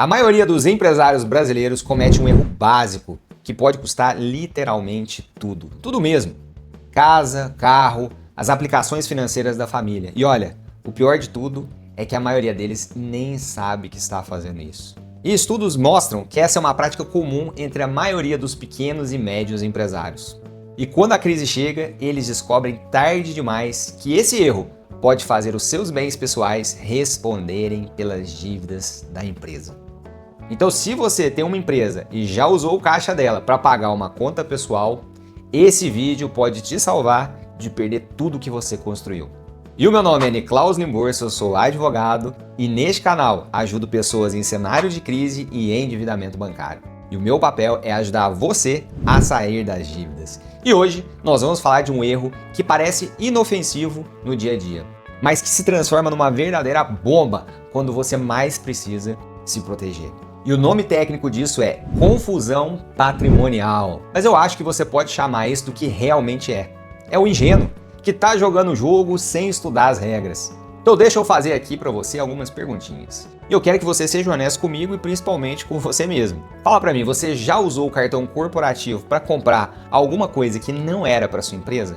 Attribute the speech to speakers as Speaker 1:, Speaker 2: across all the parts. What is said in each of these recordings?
Speaker 1: A maioria dos empresários brasileiros comete um erro básico que pode custar literalmente tudo. Tudo mesmo. Casa, carro, as aplicações financeiras da família. E olha, o pior de tudo é que a maioria deles nem sabe que está fazendo isso. E estudos mostram que essa é uma prática comum entre a maioria dos pequenos e médios empresários. E quando a crise chega, eles descobrem tarde demais que esse erro pode fazer os seus bens pessoais responderem pelas dívidas da empresa. Então, se você tem uma empresa e já usou o caixa dela para pagar uma conta pessoal, esse vídeo pode te salvar de perder tudo que você construiu. E o meu nome é Niklaus Limborso, eu sou advogado e neste canal ajudo pessoas em cenário de crise e endividamento bancário. E o meu papel é ajudar você a sair das dívidas. E hoje nós vamos falar de um erro que parece inofensivo no dia a dia, mas que se transforma numa verdadeira bomba quando você mais precisa se proteger. E o nome técnico disso é confusão patrimonial. Mas eu acho que você pode chamar isso do que realmente é. É o ingênuo que está jogando o jogo sem estudar as regras. Então deixa eu fazer aqui para você algumas perguntinhas. E eu quero que você seja honesto comigo e principalmente com você mesmo. Fala para mim, você já usou o cartão corporativo para comprar alguma coisa que não era para sua empresa?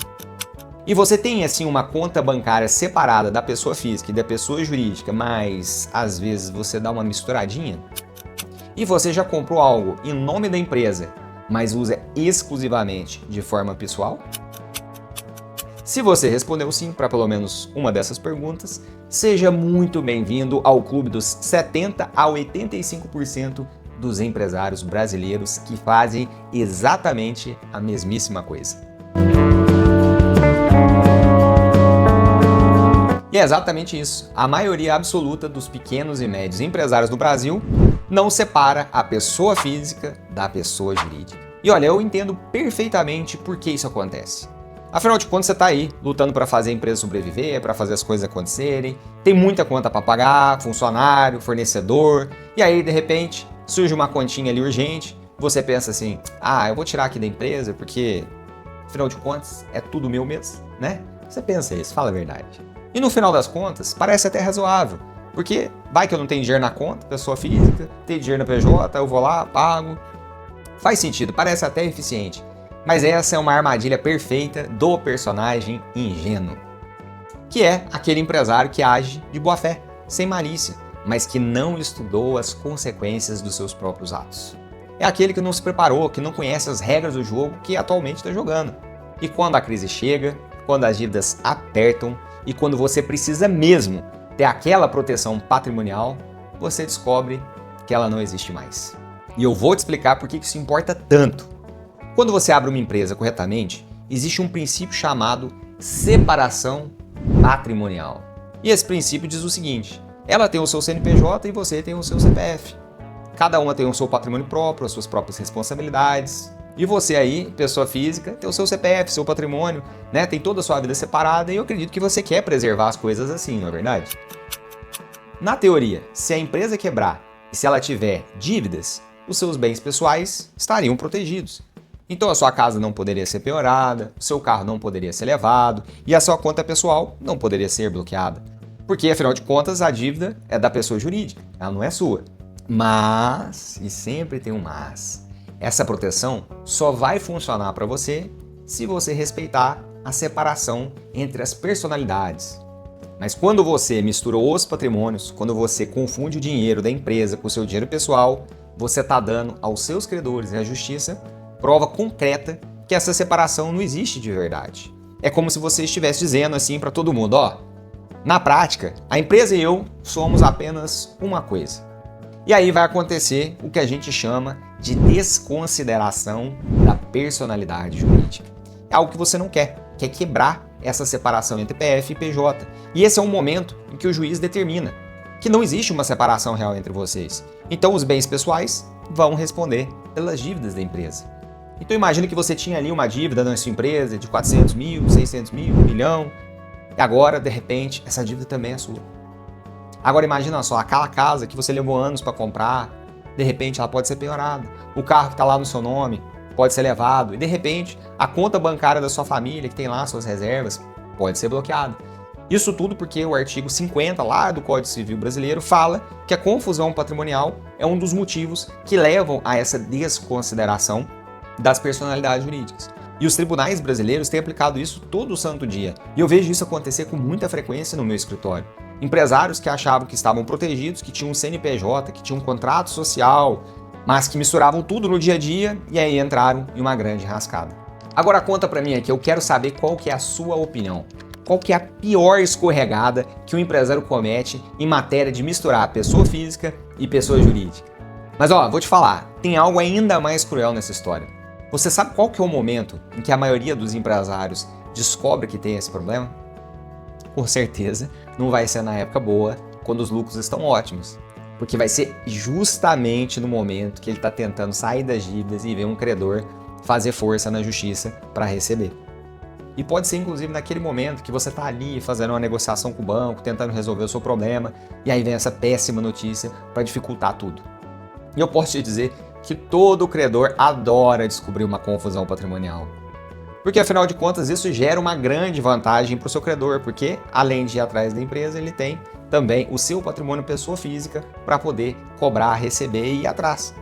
Speaker 1: E você tem assim uma conta bancária separada da pessoa física e da pessoa jurídica, mas às vezes você dá uma misturadinha? E você já comprou algo em nome da empresa, mas usa exclusivamente de forma pessoal? Se você respondeu sim para pelo menos uma dessas perguntas, seja muito bem-vindo ao clube dos 70 a 85% dos empresários brasileiros que fazem exatamente a mesmíssima coisa. E é exatamente isso. A maioria absoluta dos pequenos e médios empresários do Brasil não separa a pessoa física da pessoa jurídica. E olha, eu entendo perfeitamente por que isso acontece. Afinal de contas, você está aí lutando para fazer a empresa sobreviver, para fazer as coisas acontecerem, tem muita conta para pagar, funcionário, fornecedor, e aí de repente surge uma continha ali urgente, você pensa assim, eu vou tirar aqui da empresa porque afinal de contas é tudo meu mesmo, né? Você pensa isso, fala a verdade. E no final das contas, parece até razoável, porque vai que eu não tenho dinheiro na conta, pessoa física, tenho dinheiro na PJ, eu vou lá, pago. Faz sentido, parece até eficiente. Mas essa é uma armadilha perfeita do personagem ingênuo, que é aquele empresário que age de boa fé, sem malícia, mas que não estudou as consequências dos seus próprios atos. É aquele que não se preparou, que não conhece as regras do jogo que atualmente está jogando. E quando a crise chega, quando as dívidas apertam e quando você precisa mesmo ter aquela proteção patrimonial, você descobre que ela não existe mais. E eu vou te explicar por que isso importa tanto. Quando você abre uma empresa corretamente, existe um princípio chamado separação patrimonial. E esse princípio diz o seguinte: ela tem o seu CNPJ e você tem o seu CPF. Cada uma tem o seu patrimônio próprio, as suas próprias responsabilidades. E você aí, pessoa física, tem o seu CPF, seu patrimônio, né? Tem toda a sua vida separada e eu acredito que você quer preservar as coisas assim, não é verdade? Na teoria, se a empresa quebrar e se ela tiver dívidas, os seus bens pessoais estariam protegidos. Então a sua casa não poderia ser penhorada, o seu carro não poderia ser levado e a sua conta pessoal não poderia ser bloqueada. Porque, afinal de contas, a dívida é da pessoa jurídica, ela não é sua. Mas, e sempre tem um mas, essa proteção só vai funcionar para você se você respeitar a separação entre as personalidades. Mas quando você mistura os patrimônios, quando você confunde o dinheiro da empresa com o seu dinheiro pessoal, você está dando aos seus credores e à justiça prova concreta que essa separação não existe de verdade. É como se você estivesse dizendo assim para todo mundo, na prática, a empresa e eu somos apenas uma coisa. E aí vai acontecer o que a gente chama de desconsideração da personalidade jurídica. É algo que você não quer quebrar essa separação entre PF e PJ. E esse é um momento em que o juiz determina que não existe uma separação real entre vocês. Então os bens pessoais vão responder pelas dívidas da empresa. Então imagine que você tinha ali uma dívida na sua empresa de 400 mil, 600 mil, 1 milhão, e agora, de repente, essa dívida também é sua. Agora imagina só, aquela casa que você levou anos para comprar, de repente ela pode ser penhorada. O carro que está lá no seu nome pode ser levado e de repente a conta bancária da sua família, que tem lá suas reservas, pode ser bloqueada. Isso tudo porque o artigo 50 lá do Código Civil Brasileiro fala que a confusão patrimonial é um dos motivos que levam a essa desconsideração das personalidades jurídicas. E os tribunais brasileiros têm aplicado isso todo santo dia. E eu vejo isso acontecer com muita frequência no meu escritório. Empresários que achavam que estavam protegidos, que tinham um CNPJ, que tinham um contrato social, mas que misturavam tudo no dia a dia e aí entraram em uma grande rascada. Agora conta pra mim aqui, eu quero saber qual que é a sua opinião. Qual que é a pior escorregada que um empresário comete em matéria de misturar pessoa física e pessoa jurídica? Mas vou te falar, tem algo ainda mais cruel nessa história. Você sabe qual que é o momento em que a maioria dos empresários descobre que tem esse problema? Com certeza não vai ser na época boa, quando os lucros estão ótimos. Porque vai ser justamente no momento que ele está tentando sair das dívidas e ver um credor fazer força na justiça para receber. E pode ser inclusive naquele momento que você está ali fazendo uma negociação com o banco, tentando resolver o seu problema, e aí vem essa péssima notícia para dificultar tudo. E eu posso te dizer que todo credor adora descobrir uma confusão patrimonial. Porque afinal de contas isso gera uma grande vantagem para o seu credor, porque além de ir atrás da empresa, ele tem também o seu patrimônio pessoa física para poder cobrar, receber e ir atrás.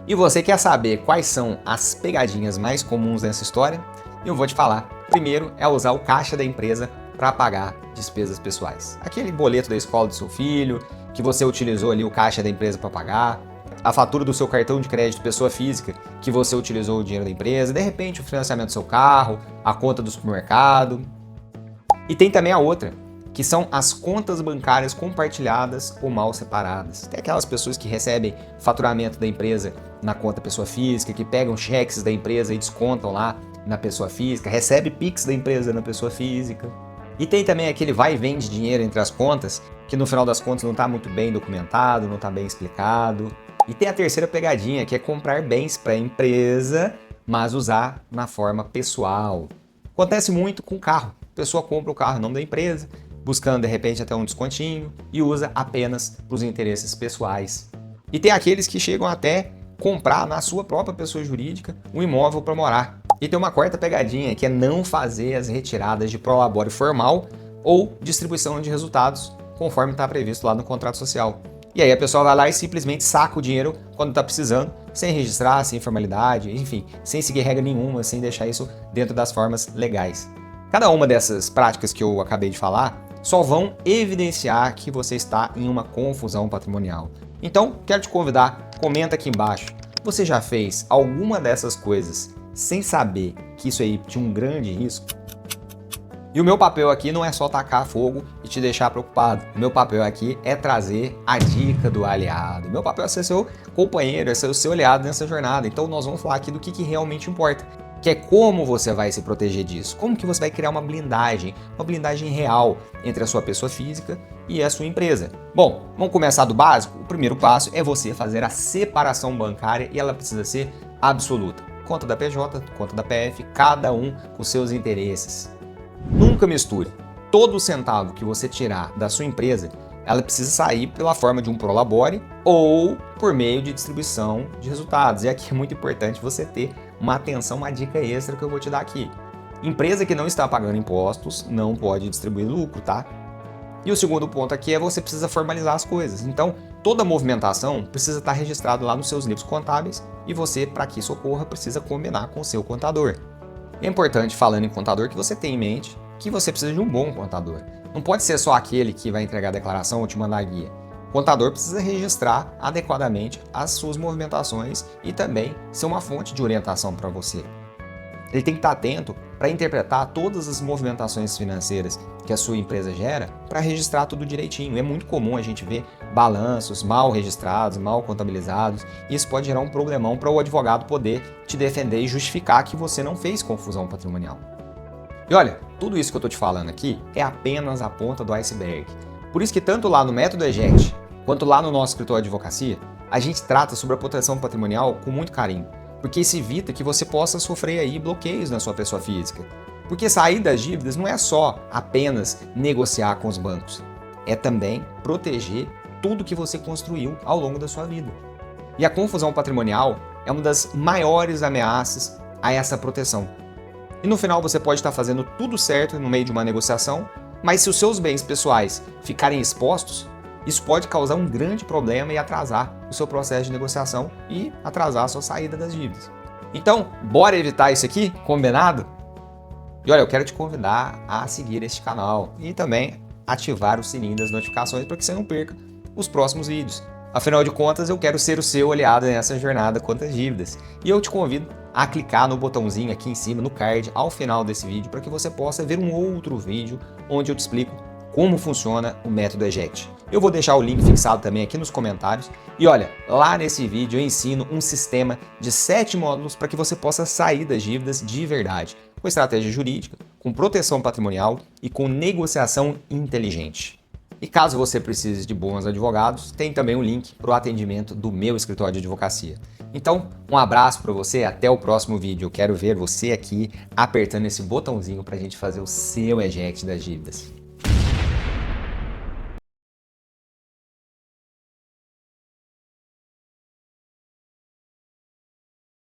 Speaker 1: E você quer saber quais são as pegadinhas mais comuns nessa história? Eu vou te falar. Primeiro é usar o caixa da empresa para pagar despesas pessoais. Aquele boleto da escola do seu filho, que você utilizou ali o caixa da empresa para pagar, a fatura do seu cartão de crédito pessoa física, que você utilizou o dinheiro da empresa, de repente o financiamento do seu carro, a conta do supermercado. E tem também a outra, que são as contas bancárias compartilhadas ou mal separadas. Tem aquelas pessoas que recebem faturamento da empresa na conta pessoa física, que pegam cheques da empresa e descontam lá na pessoa física, recebe Pix da empresa na pessoa física. E tem também aquele vai e vem de dinheiro entre as contas, que no final das contas não está muito bem documentado, não está bem explicado. E tem a terceira pegadinha, que é comprar bens para a empresa, mas usar na forma pessoal. Acontece muito com carro. A pessoa compra o carro em nome da empresa, buscando de repente até um descontinho, e usa apenas para os interesses pessoais. E tem aqueles que chegam até comprar na sua própria pessoa jurídica um imóvel para morar. E tem uma quarta pegadinha, que é não fazer as retiradas de prolabore formal ou distribuição de resultados, conforme está previsto lá no contrato social. E aí a pessoa vai lá e simplesmente saca o dinheiro quando está precisando, sem registrar, sem formalidade, enfim, sem seguir regra nenhuma, sem deixar isso dentro das formas legais. Cada uma dessas práticas que eu acabei de falar só vão evidenciar que você está em uma confusão patrimonial. Então, quero te convidar, comenta aqui embaixo. Você já fez alguma dessas coisas sem saber que isso aí tinha um grande risco? E o meu papel aqui não é só tacar fogo e te deixar preocupado. O meu papel aqui é trazer a dica do aliado. O meu papel é ser seu companheiro, é ser o seu aliado nessa jornada. Então nós vamos falar aqui do que realmente importa, que é como você vai se proteger disso. Como que você vai criar uma blindagem real entre a sua pessoa física e a sua empresa. Bom, vamos começar do básico. O primeiro passo é você fazer a separação bancária e ela precisa ser absoluta. Conta da PJ, conta da PF, cada um com seus interesses. Nunca misture. Todo centavo que você tirar da sua empresa, ela precisa sair pela forma de um prolabore ou por meio de distribuição de resultados. E aqui é muito importante você ter uma atenção, uma dica extra que eu vou te dar aqui. Empresa que não está pagando impostos não pode distribuir lucro, tá? E o segundo ponto aqui é você precisa formalizar as coisas. Então, toda movimentação precisa estar registrada lá nos seus livros contábeis e você, para que isso ocorra, precisa combinar com o seu contador. É importante, falando em contador, que você tenha em mente que você precisa de um bom contador. Não pode ser só aquele que vai entregar a declaração ou te mandar a guia. O contador precisa registrar adequadamente as suas movimentações e também ser uma fonte de orientação para você. Ele tem que estar atento para interpretar todas as movimentações financeiras que a sua empresa gera para registrar tudo direitinho. É muito comum a gente ver balanços mal registrados, mal contabilizados, e isso pode gerar um problemão para o advogado poder te defender e justificar que você não fez confusão patrimonial. E olha, tudo isso que eu estou te falando aqui é apenas a ponta do iceberg. Por isso que tanto lá no Método EJET, quanto lá no nosso escritório de advocacia, a gente trata sobre a proteção patrimonial com muito carinho. Porque isso evita que você possa sofrer aí bloqueios na sua pessoa física. Porque sair das dívidas não é só apenas negociar com os bancos, é também proteger tudo que você construiu ao longo da sua vida. E a confusão patrimonial é uma das maiores ameaças a essa proteção. E no final você pode estar fazendo tudo certo no meio de uma negociação, Mas se os seus bens pessoais ficarem expostos, isso pode causar um grande problema e atrasar o seu processo de negociação e atrasar a sua saída das dívidas. Então, bora evitar isso aqui? Combinado? E olha, eu quero te convidar a seguir este canal e também ativar o sininho das notificações para que você não perca os próximos vídeos. Afinal de contas, eu quero ser o seu aliado nessa jornada contra as dívidas. E eu te convido a clicar no botãozinho aqui em cima, no card, ao final desse vídeo, para que você possa ver um outro vídeo onde eu te explico como funciona o método EJECT. Eu vou deixar o link fixado também aqui nos comentários. E olha, lá nesse vídeo eu ensino um sistema de 7 módulos para que você possa sair das dívidas de verdade, com estratégia jurídica, com proteção patrimonial e com negociação inteligente. E caso você precise de bons advogados, tem também um link para o atendimento do meu escritório de advocacia. Então, um abraço para você, até o próximo vídeo. Eu quero ver você aqui apertando esse botãozinho para a gente fazer o seu EJECT das dívidas.